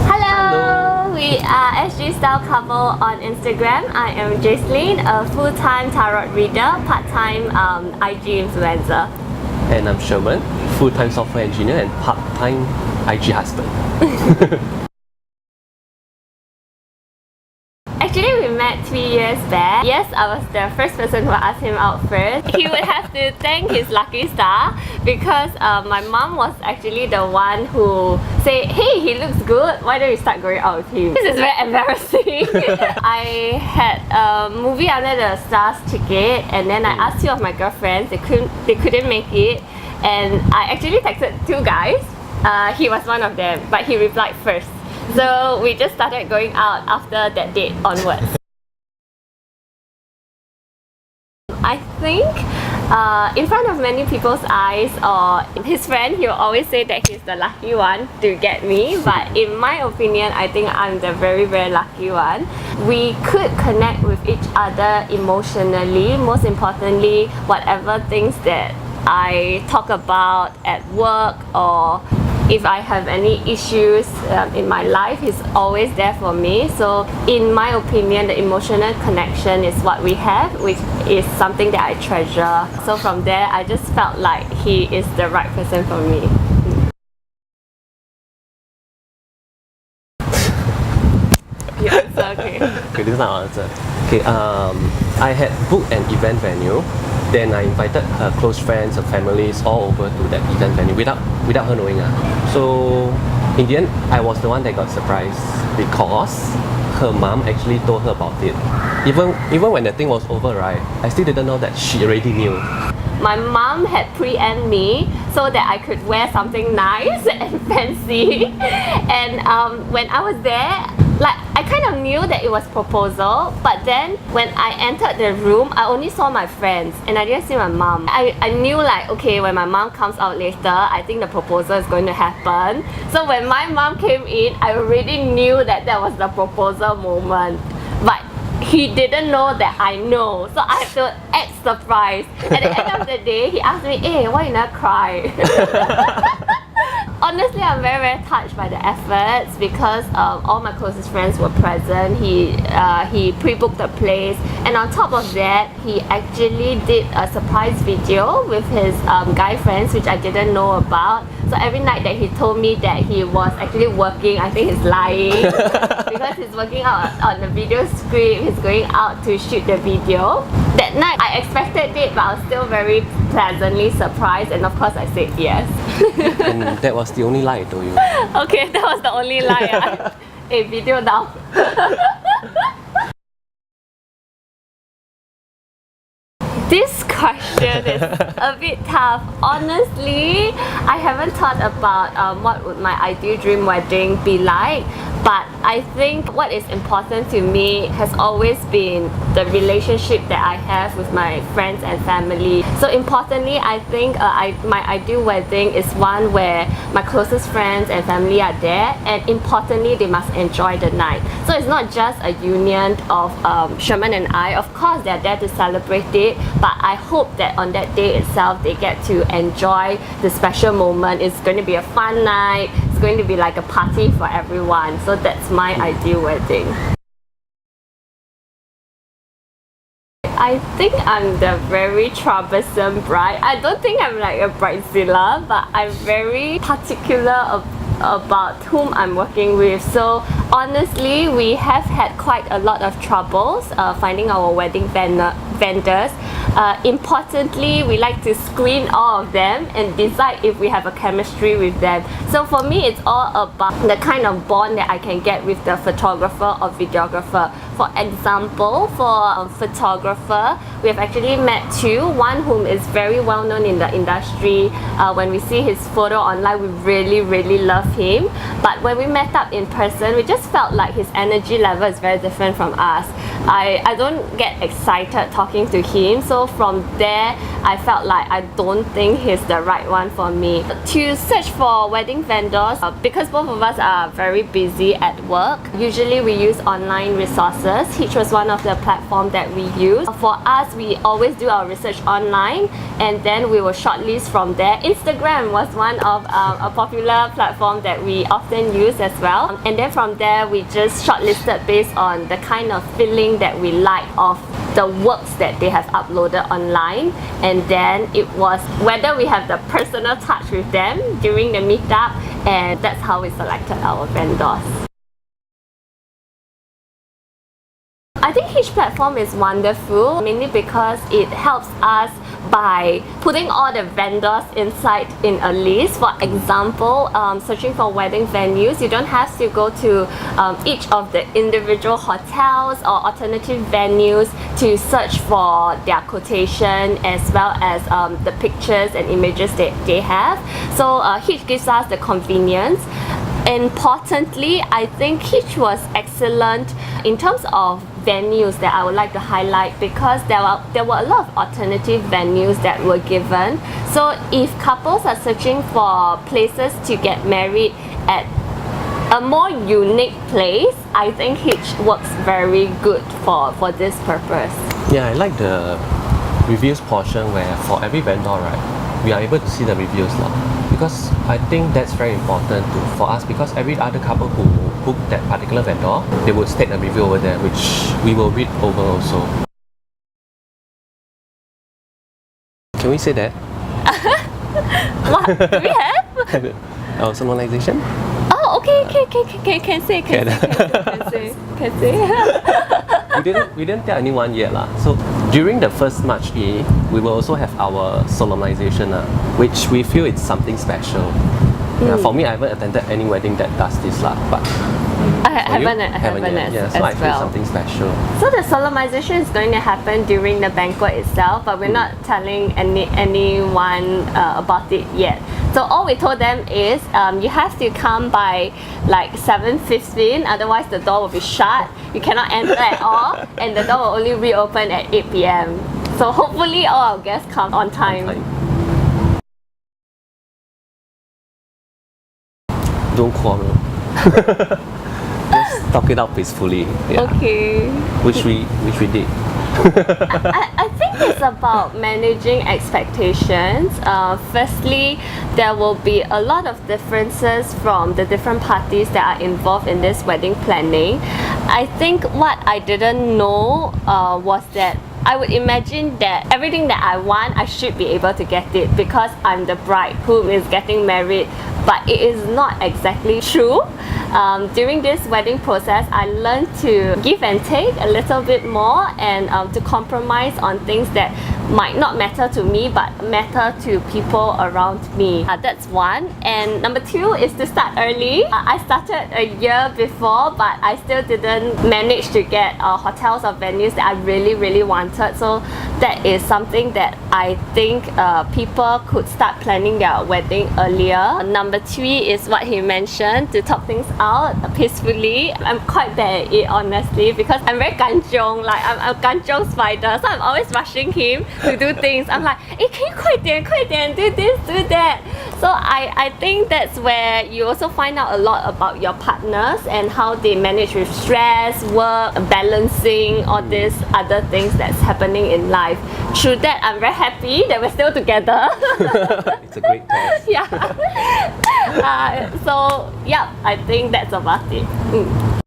Hello, we are SG Style Couple on Instagram. I am Jacelyn, a full-time tarot reader, part-time IG influencer. And I'm Sherman, full-time software engineer and part-time IG husband. Actually, we met 3 years back. Yes, I was the first person who asked him out first. He would have to thank his lucky star because my mom was actually the one who said, hey, he looks good, why don't you start going out with him? This is very embarrassing. I had a movie under the stars ticket and then I asked two of my girlfriends, they couldn't make it, and I actually texted two guys. He was one of them, but he replied first. So we just started going out after that date onwards. I think in front of many people's eyes or his friend, he'll always say that he's the lucky one to get me, but in my opinion, I think I'm the very lucky one. We could connect with each other emotionally, most importantly, whatever things that I talk about at work or if I have any issues in my life, he's always there for me. So in my opinion, the emotional connection is what we have, which is something that I treasure. So from there, I just felt like he is the right person for me. Your answer, okay. Okay, this is my answer. Okay, I had booked an event venue. Then I invited her close friends, her families all over to that event venue without her knowing. So in the end, I was the one that got surprised because her mom actually told her about it. Even when the thing was over, right, I still didn't know that she already knew. My mom had pre-empt me so that I could wear something nice and fancy. And when I was there, like I kind of knew that it was proposal, but then when I entered the room, I only saw my friends and I didn't see my mom. I knew like, okay, when my mom comes out later, I think the proposal is going to happen. So when my mom came in, I already knew that that was the proposal moment. But he didn't know that I know, so I had to act surprised. At the end of the day, he asked me, hey, why you not cry? Honestly, I'm very touched by the efforts because all my closest friends were present. He pre-booked the place, and on top of that, he actually did a surprise video with his guy friends, which I didn't know about. So every night that he told me that he was actually working, I think he's lying because he's working out on the video script. He's going out to shoot the video. That night, I expected it, but I was still very pleasantly surprised, and of course, I said yes. And that was the only lie I told you. Okay, that was the only lie. Hey, video now. This question is a bit tough. Honestly, I haven't thought about what would my ideal dream wedding be like. But I think what is important to me has always been the relationship that I have with my friends and family. So importantly, I think my ideal wedding is one where my closest friends and family are there, and importantly, they must enjoy the night. So it's not just a union of Sherman and I. Of course, they're there to celebrate it, but I hope that on that day itself, they get to enjoy the special moment. It's going to be a fun night. It's going to be like a party for everyone. So that's my ideal wedding. I think I'm the very troublesome bride. I don't think I'm like a bridezilla, but I'm very particular about whom I'm working with. So honestly, we have had quite a lot of troubles finding our wedding vendors. Importantly, we like to screen all of them and decide if we have a chemistry with them. So for me, it's all about the kind of bond that I can get with the photographer or videographer. For example, for a photographer, we have actually met two. One whom is very well known in the industry. When we see his photo online, we really love him. But when we met up in person, we just felt like his energy level is very different from us. I don't get excited talking to him, so from there I felt like I don't think he's the right one for me. To search for wedding vendors, because both of us are very busy at work, usually we use online resources places. Hitch was one of the platforms that we use. For us, we always do our research online and then we will shortlist from there. Instagram was one of a popular platform that we often use as well. And then from there, we just shortlisted based on the kind of feeling that we like of the works that they have uploaded online, and then it was whether we have the personal touch with them during the meetup, and that's how we selected our vendors. I think each platform is wonderful, mainly because it helps us by putting all the vendors inside in a list. For example, searching for wedding venues, you don't have to go to each of the individual hotels or alternative venues to search for their quotation as well as the pictures and images that they have. So Hitch gives us the convenience. Importantly, I think Hitch was excellent in terms of venues that I would like to highlight, because there were a lot of alternative venues that were given. So if couples are searching for places to get married at a more unique place, I think Hitch works very good for this purpose. Yeah, I like the reviews portion where for every vendor, right, we are able to see the reviews now. Because I think that's very important for us, because every other couple who book that particular vendor, they would state a review over there, which we will read over also. Can we say that? What do we have? Our solemnization? Oh, okay, can say. We didn't tell anyone yet lah. So during the first March E, we will also have our solemnization, which we feel it's something special. Yeah, for me, I haven't attended any wedding that does this lah, but I haven't yet. Yeah, so I feel something special. So the solemnization is going to happen during the banquet itself, but we're not telling anyone about it yet. So all we told them is you have to come by like 7:15, otherwise the door will be shut. You cannot enter at all, and the door will only reopen at 8 p.m. So hopefully all our guests come on time. Don't quarrel. Just talk it out peacefully. Yeah. Okay. Which we did. I think it's about managing expectations. Firstly, there will be a lot of differences from the different parties that are involved in this wedding planning. I think what I didn't know was that I would imagine that everything that I want, I should be able to get it because I'm the bride who is getting married, but it is not exactly true. During this wedding process, I learned to give and take a little bit more, and to compromise on things that might not matter to me but matter to people around me. That's one. And number two is to start early. I started a year before, but I still didn't manage to get hotels or venues that I really wanted. So that is something that I think people could start planning their wedding earlier. Number three is what he mentioned, to talk things out peacefully. I'm quite bad at it, honestly, because I'm very kanchiong. Like I'm a kanchiong spider, so I'm always rushing him to do things. I'm like, hey, can you 快点, do this, do that. So I think that's where you also find out a lot about your partners and how they manage with stress, work, balancing, all these other things that's happening in life. Through that, I'm very happy that we're still together. It's a great test. Yeah. So yeah, I think that's about it.